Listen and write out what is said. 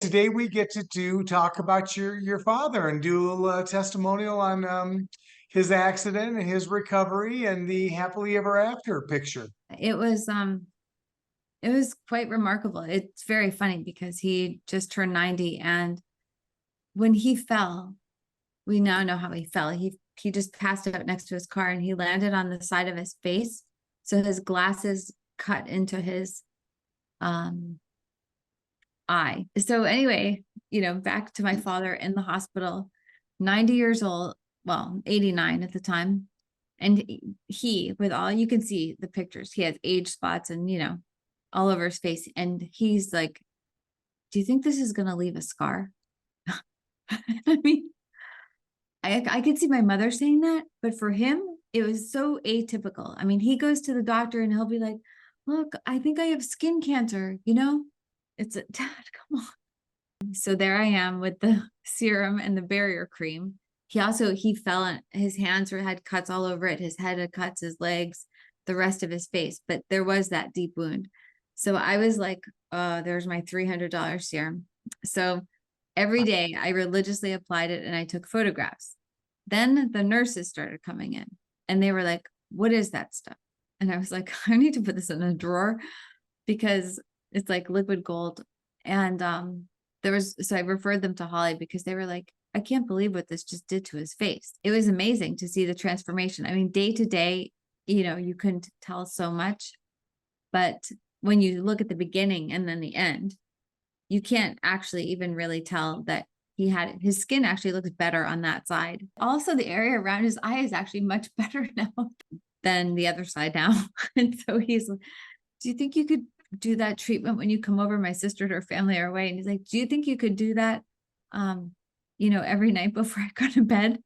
today we get to talk about your father and do a little testimonial on his accident and his recovery and the happily ever after picture. It was quite remarkable. It's very funny because he just turned 90, and when he fell, we now know how he fell. He just passed out next to his car, and he landed on the side of his face. So his glasses cut into his eye. So anyway, back to my father in the hospital, 90 years old, well, 89 at the time. And he, with all, you can see the pictures, he has age spots and, all over his face. And he's like, do you think this is going to leave a scar? I mean, I could see my mother saying that, but for him, it was so atypical. I mean, he goes to the doctor and he'll be like, look, I think I have skin cancer, It's Dad, come on. So there I am with the serum and the barrier cream. He fell and his hands had cuts all over it. His head had cuts, his legs, the rest of his face, but there was that deep wound. So I was like, oh, there's my $300 serum. So every day I religiously applied it and I took photographs. Then the nurses started coming in and they were like, what is that stuff? And I was like, I need to put this in a drawer because it's like liquid gold. And so I referred them to Holly because they were like, I can't believe what this just did to his face. It was amazing to see the transformation. I mean, day to day, you couldn't tell so much, but when you look at the beginning and then the end, you can't actually even really tell that his skin actually looks better on that side. Also, the area around his eye is actually much better now than the other side now. And so he's like, do you think you could do that treatment when you come over? My sister and her family are away. And he's like, do you think you could do that, every night before I go to bed?